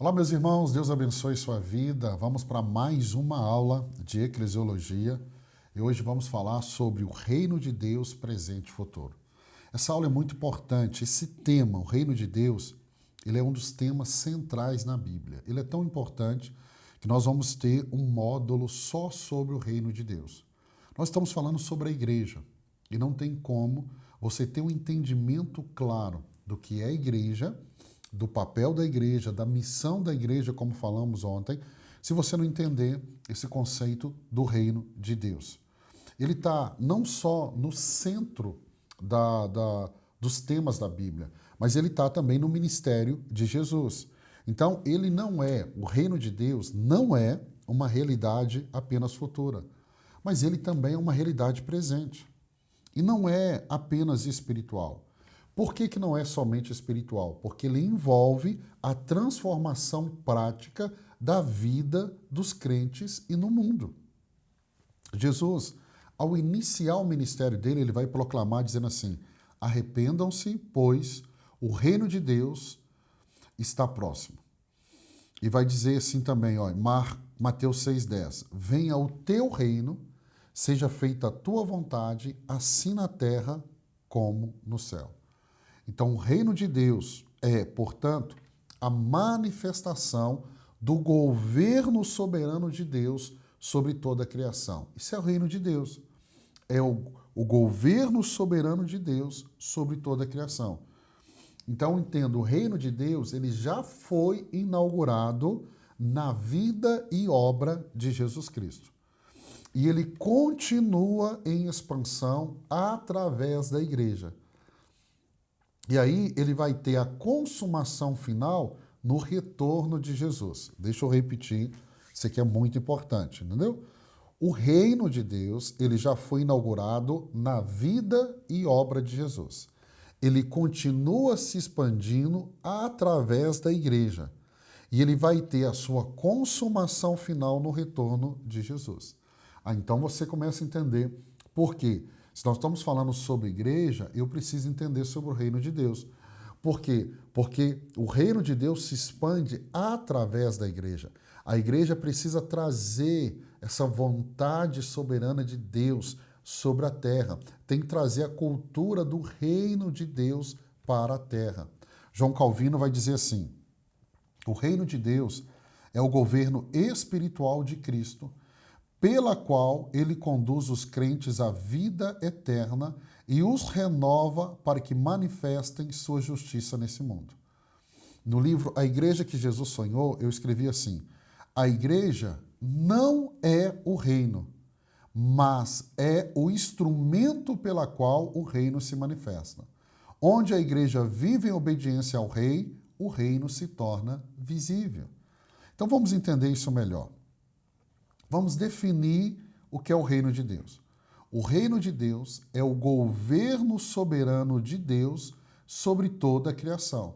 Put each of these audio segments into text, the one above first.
Olá, meus irmãos, Deus abençoe sua vida. Vamos para mais uma aula de eclesiologia e hoje vamos falar sobre o reino de Deus presente e futuro. Essa aula é muito importante. Esse tema, o reino de Deus, ele é um dos temas centrais na Bíblia. Ele é tão importante que nós vamos ter um módulo só sobre o reino de Deus. Nós estamos falando sobre a igreja e não tem como você ter um entendimento claro do que é a igreja, do papel da igreja, da missão da igreja, como falamos ontem, se você não entender esse conceito do reino de Deus. Ele está não só no centro dos temas da Bíblia, mas ele está também no ministério de Jesus. Então, o reino de Deus não é uma realidade apenas futura, mas ele também é uma realidade presente. E não é apenas espiritual. Por que não é somente espiritual? Porque ele envolve a transformação prática da vida dos crentes e no mundo. Jesus, ao iniciar o ministério dele, ele vai proclamar dizendo assim: arrependam-se, pois o reino de Deus está próximo. E vai dizer assim também, ó, Mateus 6,10: venha o teu reino, seja feita a tua vontade, assim na terra como no céu. Então, o reino de Deus é, portanto, a manifestação do governo soberano de Deus sobre toda a criação. Isso é o reino de Deus. É o governo soberano de Deus sobre toda a criação. Então, entendo, o reino de Deus, ele já foi inaugurado na vida e obra de Jesus Cristo. E ele continua em expansão através da igreja. E aí ele vai ter a consumação final no retorno de Jesus. Deixa eu repetir, isso aqui é muito importante, entendeu? O reino de Deus, ele já foi inaugurado na vida e obra de Jesus. Ele continua se expandindo através da igreja. E ele vai ter a sua consumação final no retorno de Jesus. Então você começa a entender por quê. Se nós estamos falando sobre igreja, eu preciso entender sobre o reino de Deus. Por quê? Porque o reino de Deus se expande através da igreja. A igreja precisa trazer essa vontade soberana de Deus sobre a terra. Tem que trazer a cultura do reino de Deus para a terra. João Calvino vai dizer assim: o reino de Deus é o governo espiritual de Cristo, pela qual ele conduz os crentes à vida eterna e os renova para que manifestem sua justiça nesse mundo. No livro A Igreja que Jesus Sonhou, eu escrevi assim: a igreja não é o reino, mas é o instrumento pela qual o reino se manifesta. Onde a igreja vive em obediência ao rei, o reino se torna visível. Então vamos entender isso melhor. Vamos definir o que é o reino de Deus. O reino de Deus é o governo soberano de Deus sobre toda a criação.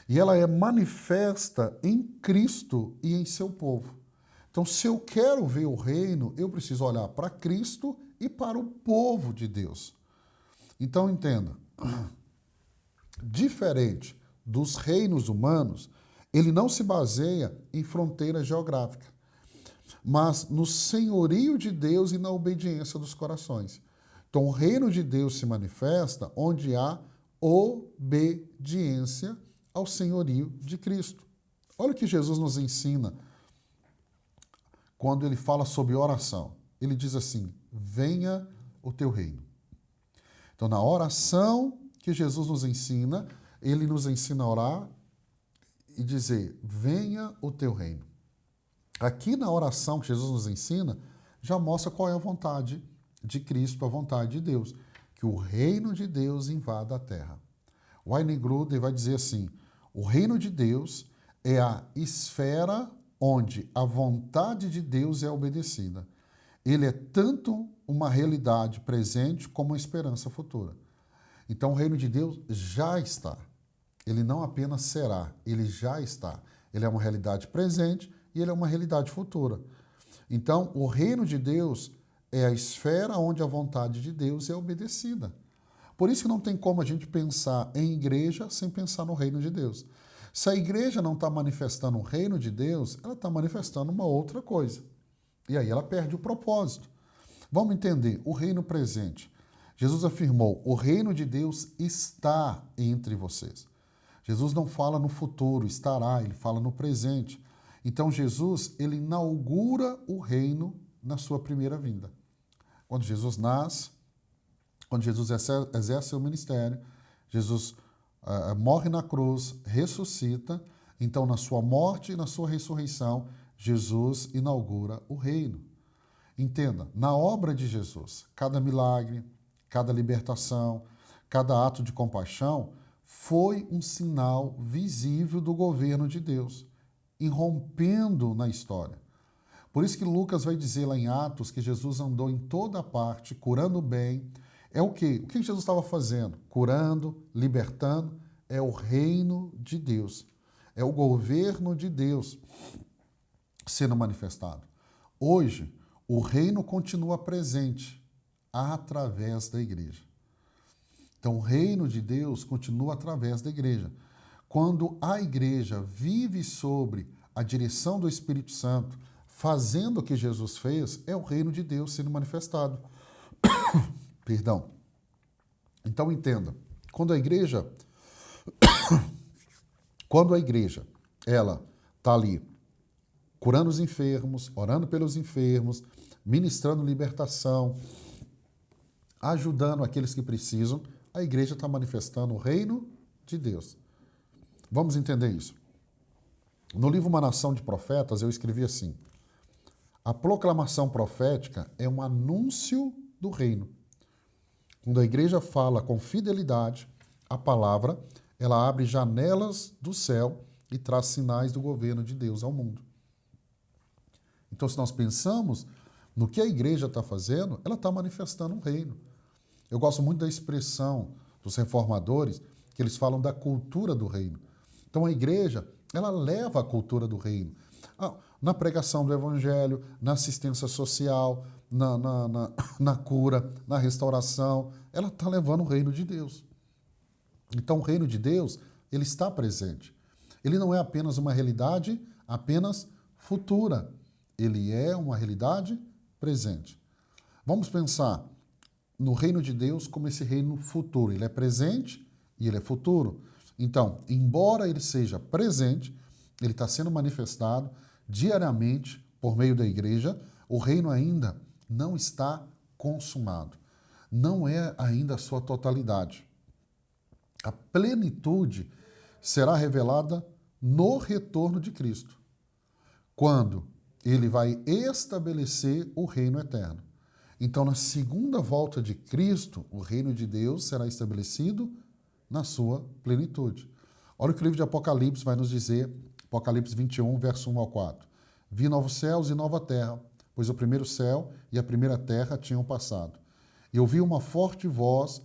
E ela é manifesta em Cristo e em seu povo. Então, se eu quero ver o reino, eu preciso olhar para Cristo e para o povo de Deus. Então, entenda, diferente dos reinos humanos, ele não se baseia em fronteiras geográficas, mas no senhorio de Deus e na obediência dos corações. Então, o reino de Deus se manifesta onde há obediência ao senhorio de Cristo. Olha o que Jesus nos ensina quando ele fala sobre oração. Ele diz assim: venha o teu reino. Então, na oração que Jesus nos ensina, ele nos ensina a orar e dizer: venha o teu reino. Aqui na oração que Jesus nos ensina, já mostra qual é a vontade de Cristo, a vontade de Deus, que o reino de Deus invada a terra. Wayne Grudem vai dizer assim: o reino de Deus é a esfera onde a vontade de Deus é obedecida. Ele é tanto uma realidade presente como uma esperança futura. Então o reino de Deus já está. Ele não apenas será, ele já está. Ele é uma realidade presente e ele é uma realidade futura. Então, o reino de Deus é a esfera onde a vontade de Deus é obedecida. Por isso que não tem como a gente pensar em igreja sem pensar no reino de Deus. Se a igreja não está manifestando o reino de Deus, ela está manifestando uma outra coisa. E aí ela perde o propósito. Vamos entender o reino presente. Jesus afirmou: o reino de Deus está entre vocês. Jesus não fala no futuro, estará, ele fala no presente. Então Jesus, ele inaugura o reino na sua primeira vinda. Quando Jesus nasce, quando Jesus exerce seu ministério, Jesus morre na cruz, ressuscita. Então, na sua morte e na sua ressurreição, Jesus inaugura o reino. Entenda, na obra de Jesus, cada milagre, cada libertação, cada ato de compaixão foi um sinal visível do governo de Deus, irrompendo na história. Por isso que Lucas vai dizer lá em Atos que Jesus andou em toda parte, curando bem. É o quê? O que Jesus estava fazendo? Curando, libertando. É o reino de Deus. É o governo de Deus sendo manifestado. Hoje, o reino continua presente através da igreja. Então, o reino de Deus continua através da igreja. Quando a igreja vive sobre a direção do Espírito Santo, fazendo o que Jesus fez, é o reino de Deus sendo manifestado. Perdão. Então, entenda, quando a igreja ela está ali curando os enfermos, orando pelos enfermos, ministrando libertação, ajudando aqueles que precisam, a igreja está manifestando o reino de Deus. Vamos entender isso. No livro Uma Nação de Profetas, eu escrevi assim: a proclamação profética é um anúncio do reino. Quando a igreja fala com fidelidade, a palavra, ela abre janelas do céu e traz sinais do governo de Deus ao mundo. Então, se nós pensamos no que a igreja está fazendo, ela está manifestando um reino. Eu gosto muito da expressão dos reformadores, que eles falam da cultura do reino. Então, a igreja, ela leva a cultura do reino. Na pregação do evangelho, na assistência social, na cura, na restauração, ela está levando o reino de Deus. Então, o reino de Deus, ele está presente. Ele não é apenas uma realidade, apenas futura. Ele é uma realidade presente. Vamos pensar no reino de Deus como esse reino futuro. Ele é presente e ele é futuro. Então, embora ele seja presente, ele está sendo manifestado diariamente por meio da igreja, o reino ainda não está consumado. Não é ainda a sua totalidade. A plenitude será revelada no retorno de Cristo, quando ele vai estabelecer o reino eterno. Então, na segunda volta de Cristo, o reino de Deus será estabelecido na sua plenitude. Olha o que o livro de Apocalipse vai nos dizer, Apocalipse 21, verso 1 ao 4. Vi novos céus e nova terra, pois o primeiro céu e a primeira terra tinham passado. E ouvi uma forte voz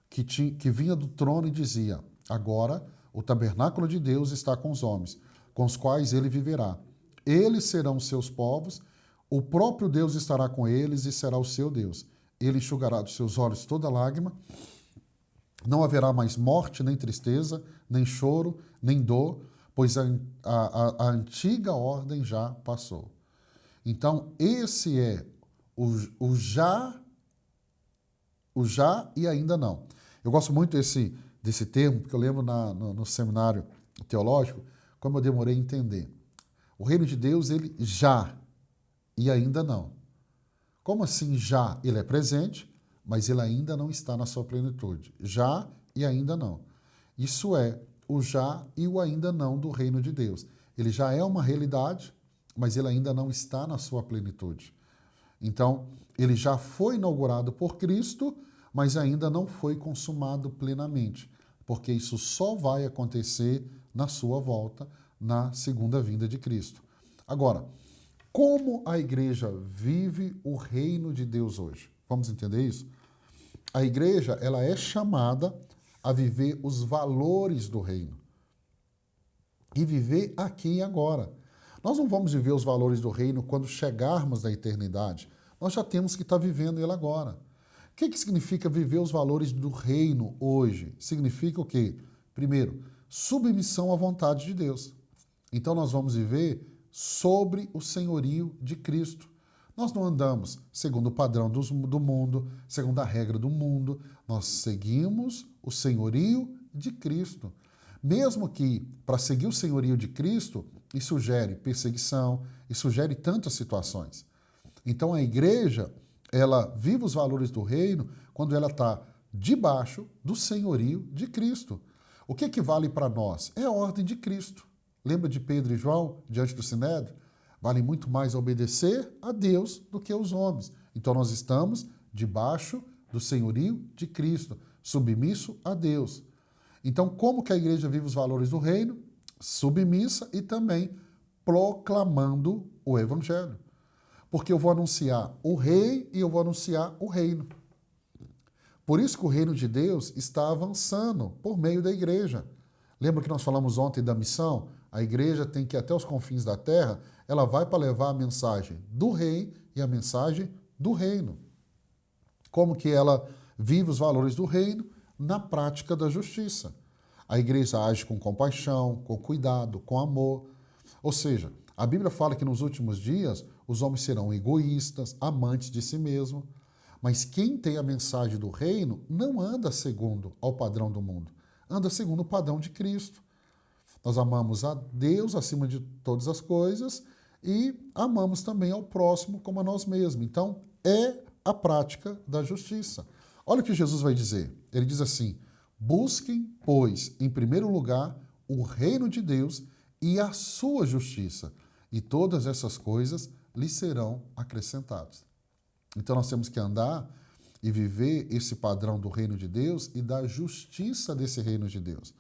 que vinha do trono e dizia: agora o tabernáculo de Deus está com os homens, com os quais ele viverá. Eles serão seus povos, o próprio Deus estará com eles e será o seu Deus. Ele enxugará dos seus olhos toda lágrima. Não haverá mais morte, nem tristeza, nem choro, nem dor, pois a antiga ordem já passou. Então, esse é o já e ainda não. Eu gosto muito desse termo, porque eu lembro no seminário teológico, como eu demorei a entender. O reino de Deus, ele já e ainda não. Como assim já? Ele é presente, mas ele ainda não está na sua plenitude. Já e ainda não. Isso é o já e o ainda não do reino de Deus. Ele já é uma realidade, mas ele ainda não está na sua plenitude. Então, ele já foi inaugurado por Cristo, mas ainda não foi consumado plenamente, porque isso só vai acontecer na sua volta, na segunda vinda de Cristo. Agora, como a igreja vive o reino de Deus hoje? Vamos entender isso? A igreja, ela é chamada a viver os valores do reino e viver aqui e agora. Nós não vamos viver os valores do reino quando chegarmos na eternidade. Nós já temos que estar vivendo ele agora. O que significa viver os valores do reino hoje? Significa o quê? Primeiro, submissão à vontade de Deus. Então nós vamos viver sobre o senhorio de Cristo. Nós não andamos segundo o padrão do mundo, segundo a regra do mundo. Nós seguimos o senhorio de Cristo. Mesmo que, para seguir o senhorio de Cristo, isso gere perseguição, isso gere tantas situações. Então a igreja, ela vive os valores do reino quando ela está debaixo do senhorio de Cristo. O que vale para nós? É a ordem de Cristo. Lembra de Pedro e João diante do Sinédrio? Vale muito mais obedecer a Deus do que aos homens. Então nós estamos debaixo do senhorio de Cristo, submisso a Deus. Então como que a igreja vive os valores do reino? Submissa e também proclamando o evangelho. Porque eu vou anunciar o rei e eu vou anunciar o reino. Por isso que o reino de Deus está avançando por meio da igreja. Lembra que nós falamos ontem da missão? A igreja tem que ir até os confins da terra, ela vai para levar a mensagem do rei e a mensagem do reino. Como que ela vive os valores do reino? Na prática da justiça. A igreja age com compaixão, com cuidado, com amor. Ou seja, a Bíblia fala que nos últimos dias os homens serão egoístas, amantes de si mesmo. Mas quem tem a mensagem do reino não anda segundo ao padrão do mundo, anda segundo o padrão de Cristo. Nós amamos a Deus acima de todas as coisas e amamos também ao próximo como a nós mesmos. Então, é a prática da justiça. Olha o que Jesus vai dizer. Ele diz assim: busquem, pois, em primeiro lugar, o reino de Deus e a sua justiça, e todas essas coisas lhes serão acrescentadas. Então nós temos que andar e viver esse padrão do reino de Deus e da justiça desse reino de Deus.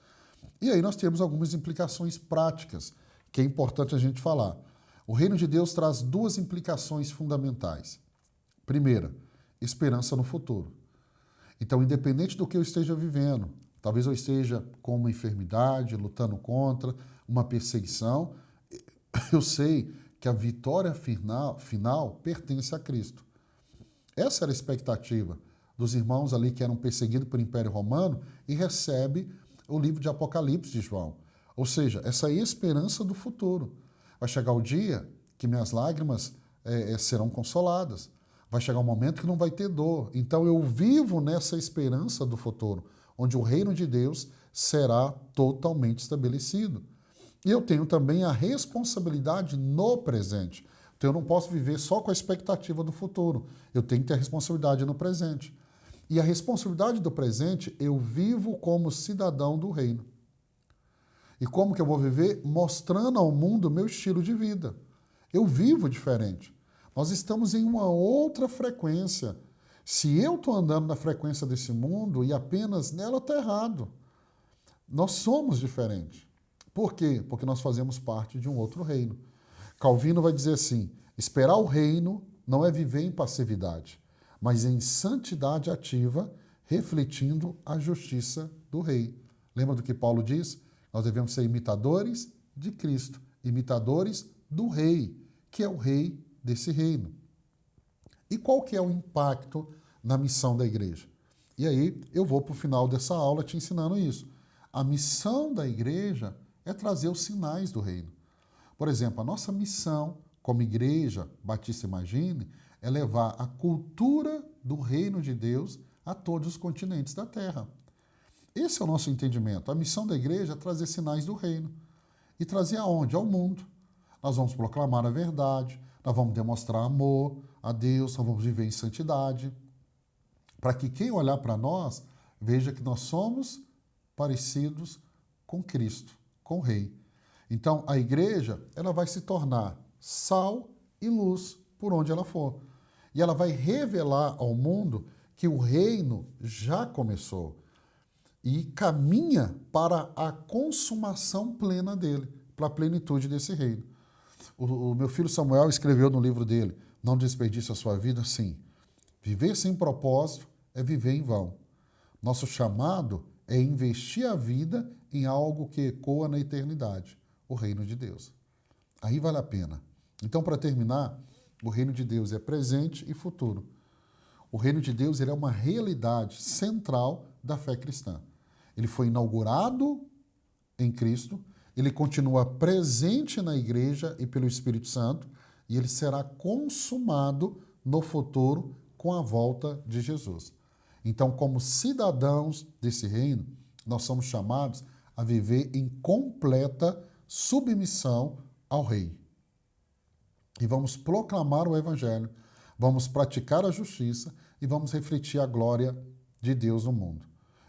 E aí nós temos algumas implicações práticas que é importante a gente falar. O reino de Deus traz duas implicações fundamentais. Primeira, esperança no futuro. Então, independente do que eu esteja vivendo, talvez eu esteja com uma enfermidade, lutando contra, uma perseguição, eu sei que a vitória final pertence a Cristo. Essa era a expectativa dos irmãos ali que eram perseguidos pelo Império Romano e recebe o livro de Apocalipse de João. Ou seja, essa é a esperança do futuro. Vai chegar o dia que minhas lágrimas serão consoladas. Vai chegar um momento que não vai ter dor. Então eu vivo nessa esperança do futuro, onde o reino de Deus será totalmente estabelecido. E eu tenho também a responsabilidade no presente. Então eu não posso viver só com a expectativa do futuro. Eu tenho que ter a responsabilidade no presente. E a responsabilidade do presente eu vivo como cidadão do reino. E como que eu vou viver? Mostrando ao mundo o meu estilo de vida. Eu vivo diferente. Nós estamos em uma outra frequência. Se eu estou andando na frequência desse mundo e apenas nela, está errado. Nós somos diferentes. Por quê? Porque nós fazemos parte de um outro reino. Calvino vai dizer assim: esperar o reino não é viver em passividade, mas em santidade ativa, refletindo a justiça do rei. Lembra do que Paulo diz? Nós devemos ser imitadores de Cristo, imitadores do rei, que é o rei desse reino. E qual que é o impacto na missão da igreja? E aí eu vou para o final dessa aula te ensinando isso. A missão da igreja é trazer os sinais do reino. Por exemplo, a nossa missão como igreja Batista Imagine é levar a cultura do reino de Deus a todos os continentes da terra. Esse é o nosso entendimento. A missão da igreja é trazer sinais do reino. E trazer aonde? Ao mundo. Nós vamos proclamar a verdade, nós vamos demonstrar amor a Deus, nós vamos viver em santidade, para que quem olhar para nós veja que nós somos parecidos com Cristo, com o Rei. Então, a igreja ela vai se tornar sal e luz por onde ela for. E ela vai revelar ao mundo que o reino já começou e caminha para a consumação plena dele, para a plenitude desse reino. O meu filho Samuel escreveu no livro dele, Não Desperdice a Sua Vida, assim: viver sem propósito é viver em vão. Nosso chamado é investir a vida em algo que ecoa na eternidade, o reino de Deus. Aí vale a pena. Então, para terminar, o reino de Deus é presente e futuro. O reino de Deus ele é uma realidade central da fé cristã. Ele foi inaugurado em Cristo, ele continua presente na igreja e pelo Espírito Santo, e ele será consumado no futuro com a volta de Jesus. Então, como cidadãos desse reino, nós somos chamados a viver em completa submissão ao Rei. E vamos proclamar o Evangelho, vamos praticar a justiça e vamos refletir a glória de Deus no mundo.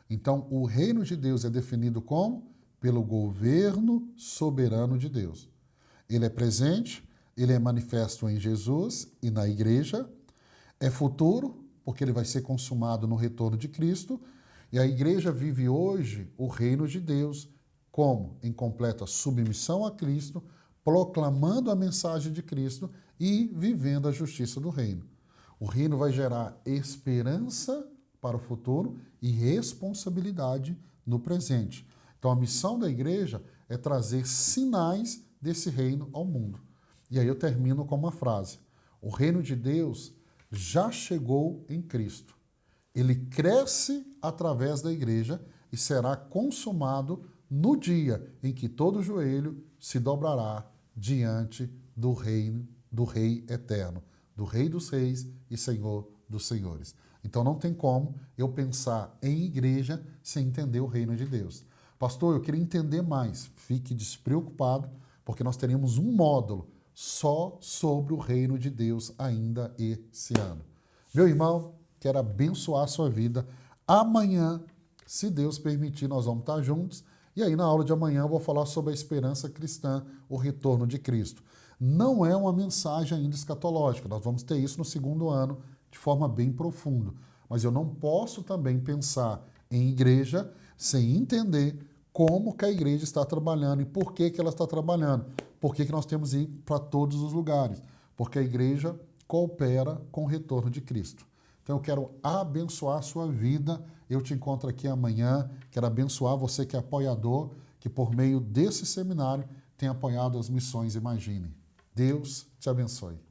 Então, o reino de Deus é definido como? Pelo governo soberano de Deus. Ele é presente, ele é manifesto em Jesus e na igreja, é futuro, porque ele vai ser consumado no retorno de Cristo, e a igreja vive hoje o reino de Deus como? Em completa submissão a Cristo, proclamando a mensagem de Cristo e vivendo a justiça do reino. O reino vai gerar esperança para o futuro e responsabilidade no presente. Então, a missão da igreja é trazer sinais desse reino ao mundo. E aí eu termino com uma frase. O reino de Deus já chegou em Cristo. Ele cresce através da igreja e será consumado no dia em que todo joelho se dobrará diante do reino do Rei eterno, do Rei dos reis e Senhor dos senhores. Então não tem como eu pensar em igreja sem entender o reino de Deus. Pastor, eu queria entender mais. Fique despreocupado, porque nós teremos um módulo só sobre o reino de Deus ainda esse ano. Meu irmão, quero abençoar a sua vida. Amanhã, se Deus permitir, nós vamos estar juntos. E aí, na aula de amanhã, eu vou falar sobre a esperança cristã, o retorno de Cristo. Não é uma mensagem ainda escatológica. Nós vamos ter isso no segundo ano, de forma bem profunda. Mas eu não posso também pensar em igreja sem entender como que a igreja está trabalhando e por que ela está trabalhando. Por que nós temos que ir para todos os lugares? Porque a igreja coopera com o retorno de Cristo. Então eu quero abençoar a sua vida. Eu te encontro aqui amanhã. Quero abençoar você que é apoiador, que por meio desse seminário tem apoiado as missões Imagine. Deus te abençoe.